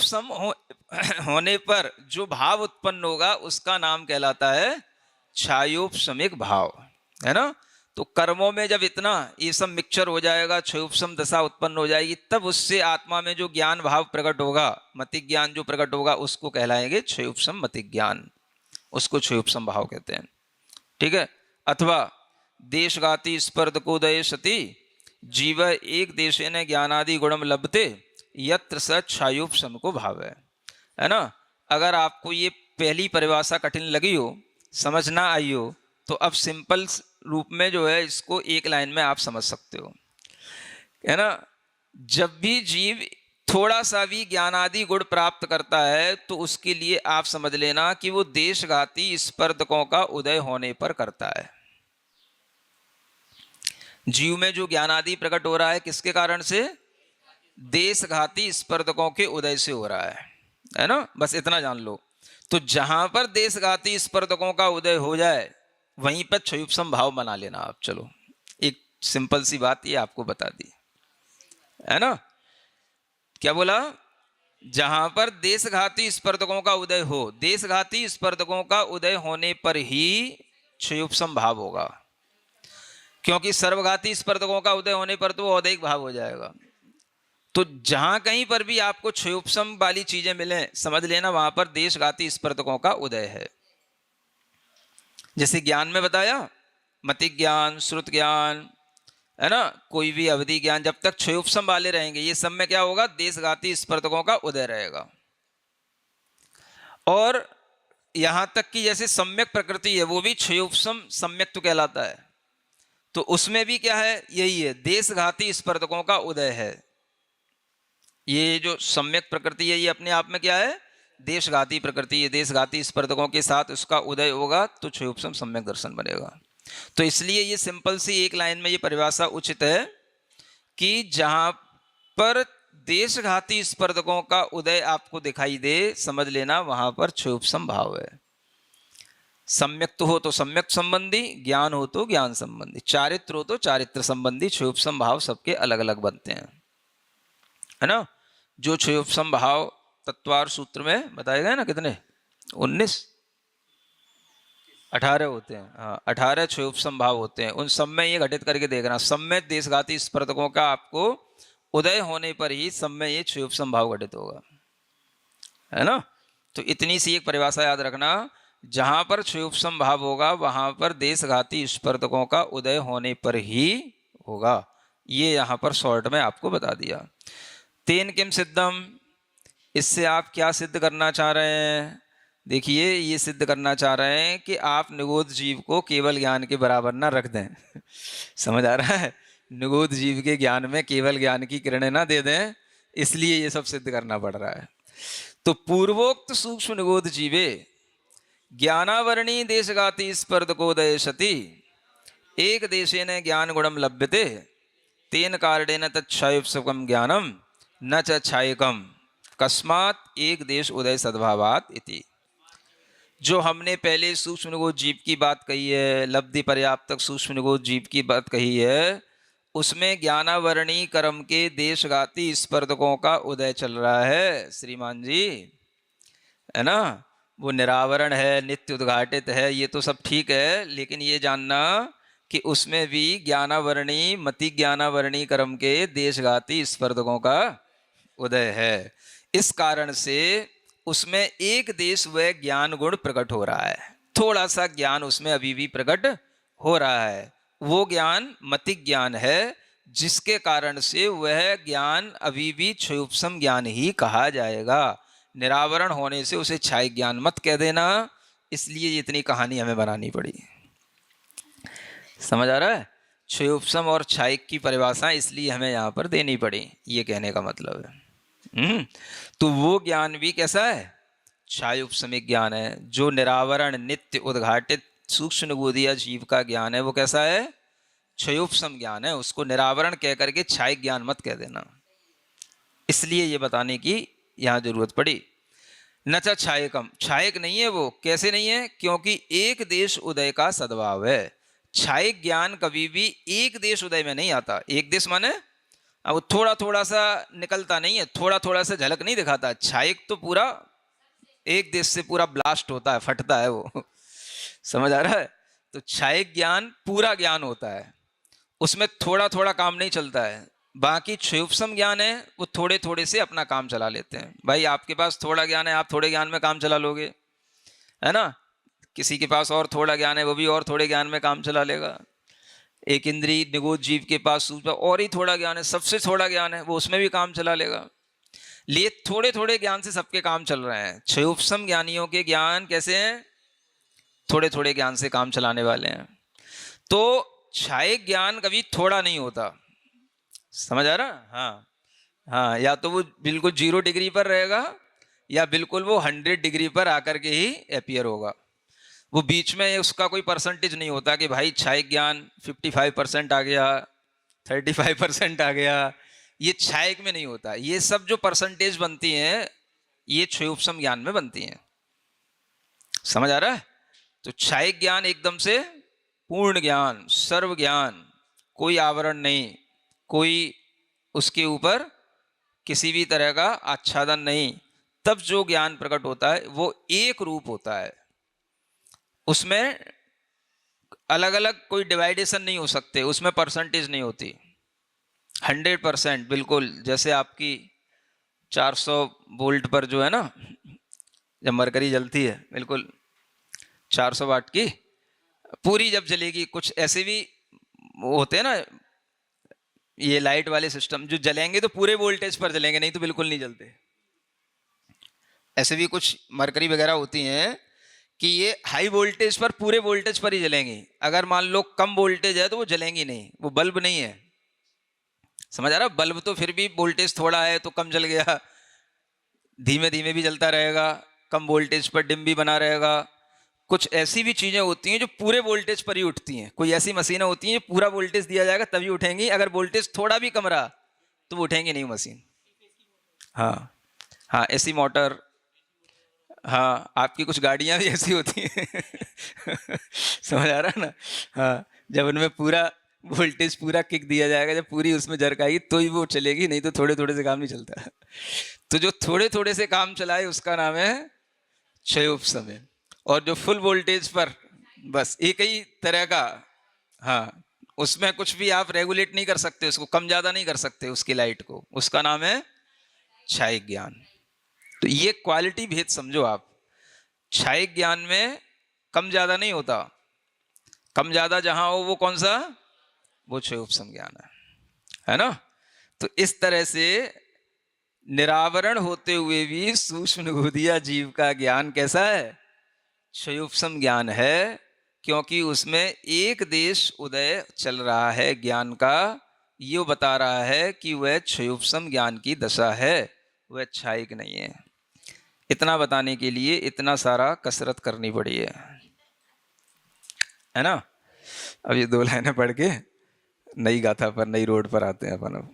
क्षयोपम होने पर जो भाव उत्पन्न होगा उसका नाम कहलाता है क्षयोपशमिक भाव, है ना। तो कर्मों में जब इतना ये सब मिक्सचर हो जाएगा, क्षयोपम दशा उत्पन्न हो जाएगी, तब उससे आत्मा में जो ज्ञान भाव प्रकट होगा, मतिक ज्ञान जो प्रकट होगा, उसको कहलाएंगे क्षयोपम मतिक ज्ञान, उसको क्षयोपम भाव कहते हैं। ठीक है। अथवा देशगाति स्पर्धकोदय सती जीव एक देशेन ज्ञानादि गुणम लभते यत्र स क्षयोपम को भाव है ना। अगर आपको ये पहली परिभाषा कठिन लगी हो, समझ ना आई हो, तो अब सिंपल रूप में जो है इसको एक लाइन में आप समझ सकते हो, है ना। जब भी जीव थोड़ा सा भी ज्ञानादि गुण प्राप्त करता है तो उसके लिए आप समझ लेना कि वो देशघाती स्पर्धकों का उदय होने पर करता है। जीव में जो ज्ञानादि प्रकट हो रहा है किसके कारण से? देशघाती स्पर्धकों के उदय से हो रहा है ना। बस इतना जान लो। तो जहां पर देशघाती स्पर्धकों का उदय हो जाए वहीं पर क्षयोपम भाव बना लेना आप। चलो, एक सिंपल सी बात ये आपको बता दी, है ना। क्या बोला? जहां पर देशघाती स्पर्धकों का उदय हो, देशघाती स्पर्धकों का उदय होने पर ही क्षयोपम भाव होगा, क्योंकि सर्वघाती स्पर्धकों का उदय होने पर तो औदैहिक भाव हो जाएगा। तो जहां कहीं पर भी आपको क्षयोपम वाली चीजें मिले, समझ लेना वहां पर देशघाती स्पर्धकों का उदय है। जैसे ज्ञान में बताया, मतिक ज्ञान, श्रुत ज्ञान, है ना, कोई भी अवधि ज्ञान, जब तक क्षयोपम वाले रहेंगे ये सब में क्या होगा? देशघाती स्पर्धकों का उदय रहेगा। और यहां तक कि जैसे सम्यक प्रकृति है वो भी क्षयोपम सम्यक तो कहलाता है। तो उसमें भी क्या है? यही है, देशघाती स्पर्धकों का उदय है। ये जो सम्यक प्रकृति है ये अपने आप में क्या है? देशघाती प्रकृति है। देशघाती स्पर्धकों के साथ उसका उदय होगा तो क्षयोपम सम्यक दर्शन बनेगा। तो इसलिए ये सिंपल सी एक लाइन में ये परिभाषा उचित है कि जहां पर देशघाती स्पर्धकों का उदय आपको दिखाई दे, समझ लेना वहां पर क्षयोपम भाव है। सम्यक तो हो तो सम्यक संबंधी, ज्ञान हो तो ज्ञान संबंधी, चारित्र हो तो चारित्र संबंधी, क्षयोपम भाव सबके अलग अलग बनते हैं, है ना। जो क्षयोपम भाव तत्वार सूत्र में बताए गए ना, कितने? 19 18 होते हैं। हाँ, 18 क्षयोपम भाव होते हैं। उन सब में ये घटित करके देखना, सब में देशघाती स्पर्धकों का आपको उदय होने पर ही सब में ये क्षयोपम भाव घटित होगा, है ना। तो इतनी सी एक परिभाषा याद रखना, जहां पर क्षयोपम भाव होगा वहां पर देशघाती स्पर्धकों का उदय होने पर ही होगा। ये यहां पर शॉर्ट में आपको बता दिया। तेन किम सिद्धम, इससे आप क्या सिद्ध करना चाह रहे हैं? देखिए, ये सिद्ध करना चाह रहे हैं कि आप निगोद जीव को केवल ज्ञान के बराबर ना रख दें। समझ आ रहा है? निगोद जीव के ज्ञान में केवल ज्ञान की किरणें ना दे दें, इसलिए ये सब सिद्ध करना पड़ रहा है। तो पूर्वोक्त सूक्ष्म निगोद जीवे ज्ञानावरणी देशघाती स्पर्धकोदय सति एक देशेन ज्ञान गुणम लभ्यते तेन कारणेन तच्छायोपम ज्ञानम न च छायकम कस्मात एक देश उदय सद्भावात इति। जो हमने पहले सूक्ष्म निगोद जीव की बात कही है, लब्धि पर्याप्तक सूक्ष्म निगोद जीव की बात कही है, उसमें ज्ञानावरणी कर्म के देशघाती स्पर्धकों का उदय चल रहा है श्रीमान जी, है ना। वो निरावरण है, नित्य उद्घाटित है, ये तो सब ठीक है, लेकिन ये जानना कि उसमें भी ज्ञानावरणी मति ज्ञानावरणी कर्म के देशघाती स्पर्धकों का उदय है। इस कारण से उसमें एक देश व ज्ञान गुण प्रकट हो रहा है, थोड़ा सा ज्ञान उसमें अभी भी प्रकट हो रहा है। वो ज्ञान मतिक ज्ञान है, जिसके कारण से वह ज्ञान अभी भी क्षयोपम ज्ञान ही कहा जाएगा। निरावरण होने से उसे छाय ज्ञान मत कह देना, इसलिए इतनी कहानी हमें बनानी पड़ी। समझ आ रहा है? क्षयोपम और छायक की परिभाषा इसलिए हमें यहाँ पर देनी पड़ी, ये कहने का मतलब है। तो वो ज्ञान भी कैसा है? क्षयोपमिक ज्ञान है। जो निरावरण नित्य उद्घाटित सूक्ष्म निगोदीय जीव का ज्ञान है वो कैसा है? क्षयोपम ज्ञान है। उसको निरावरण कह करके छायक ज्ञान मत कह देना, इसलिए ये बताने की यहां जरूरत पड़ी। न च छायकम, छायक नहीं है वो। कैसे नहीं है? क्योंकि एक देश उदय का सद्भाव है। छायक ज्ञान कभी भी एक देश उदय में नहीं आता। एक देश माने अब वो थोड़ा थोड़ा सा निकलता नहीं है, थोड़ा थोड़ा सा झलक नहीं दिखाता। क्षायिक तो पूरा एक देश से पूरा ब्लास्ट होता है, फटता है वो समझ आ रहा है? तो क्षायिक ज्ञान पूरा ज्ञान होता है, उसमें थोड़ा थोड़ा काम नहीं चलता है। बाकी क्षुप्सम ज्ञान है, वो थोड़े थोड़े से अपना काम चला लेते हैं। भाई आपके पास थोड़ा ज्ञान है, आप थोड़े ज्ञान में काम चला लोगे, है ना? किसी के पास और थोड़ा ज्ञान है, वो भी और थोड़े ज्ञान में काम चला लेगा। एक इंद्रिय निगोद जीव के पास और ही थोड़ा ज्ञान है, सबसे थोड़ा ज्ञान है, वो उसमें भी काम चला लेगा। लिए थोड़े थोड़े ज्ञान से सबके काम चल रहे हैं। क्षुप्सम ज्ञानियों के ज्ञान कैसे हैं? थोड़े थोड़े ज्ञान से काम चलाने वाले हैं। तो क्षायिक ज्ञान कभी थोड़ा नहीं होता, समझ आ रहा? हाँ हाँ, या तो वो बिल्कुल 0 डिग्री पर रहेगा, या बिल्कुल वो 100 डिग्री पर आकर के ही अपीयर होगा। वो बीच में उसका कोई परसेंटेज नहीं होता कि भाई क्षायिक ज्ञान 55% आ गया, 35% आ गया। ये क्षायिक में नहीं होता। ये सब जो परसेंटेज बनती हैं, ये क्षुप्सम ज्ञान में बनती हैं। समझ आ रहा है? तो क्षायिक ज्ञान एकदम से पूर्ण ज्ञान, सर्व ज्ञान, कोई आवरण नहीं, कोई उसके ऊपर किसी भी तरह का आच्छादन नहीं। तब जो ज्ञान प्रकट होता है वो एक रूप होता है, उसमें अलग अलग कोई डिवाइडेशन नहीं हो सकते, उसमें परसेंटेज नहीं होती। 100% बिल्कुल, जैसे आपकी 400 वोल्ट पर जो है ना, जब मरकरी जलती है, बिल्कुल 400 वाट की पूरी जब जलेगी। कुछ ऐसे भी होते हैं ना, ये लाइट वाले सिस्टम जो जलेंगे तो पूरे वोल्टेज पर जलेंगे, नहीं तो बिल्कुल नहीं जलते। ऐसे भी कुछ मरकरी वगैरह होती हैं कि ये हाई वोल्टेज पर पूरे वोल्टेज पर ही जलेंगी। अगर मान लो कम वोल्टेज है तो वो जलेंगी नहीं, वो बल्ब नहीं है। समझ आ रहा? बल्ब तो फिर भी वोल्टेज थोड़ा है तो कम जल गया, धीमे धीमे भी जलता रहेगा, कम वोल्टेज पर डिम भी बना रहेगा। कुछ ऐसी भी चीजें होती हैं जो पूरे वोल्टेज पर ही उठती हैं। कोई ऐसी मशीनें होती हैं जो पूरा वोल्टेज दिया जाएगा तभी उठेंगी, अगर वोल्टेज थोड़ा भी कम रहा तो वो उठेंगी नहीं मशीन। हाँ हाँ, एसी मोटर। हाँ, आपकी कुछ गाड़ियां भी ऐसी होती हैं समझ आ रहा है ना? हाँ, जब उनमें पूरा वोल्टेज पूरा किक दिया जाएगा, जब पूरी उसमें जर्क आएगी तो ही वो चलेगी, नहीं तो थोड़े थोड़े से काम नहीं चलता तो जो थोड़े थोड़े से काम चलाए उसका नाम है क्षयोपशम। और जो फुल वोल्टेज पर बस एक ही तरह का, हाँ, उसमें कुछ भी आप रेगुलेट नहीं कर सकते, उसको कम ज्यादा नहीं कर सकते उसकी लाइट को, उसका नाम है क्षायिक ज्ञान। तो ये क्वालिटी भेद समझो आप। क्षायिक ज्ञान में कम ज्यादा नहीं होता, कम ज्यादा जहां हो वो कौन सा? वो क्षयोपशम ज्ञान है ना? तो इस तरह से निरावरण होते हुए भी सूक्ष्म निगूढ़ जीव का ज्ञान कैसा है? क्षयोपशम ज्ञान है, क्योंकि उसमें एक देश उदय चल रहा है ज्ञान का। ये बता रहा है कि वह क्षयोपशम ज्ञान की दशा है, वह क्षायिक नहीं है। इतना बताने के लिए इतना सारा कसरत करनी पड़ी है ना? अब ये 2 लाइनें पढ़ के नई गाथा पर, नई रोड पर आते हैं अपन अब।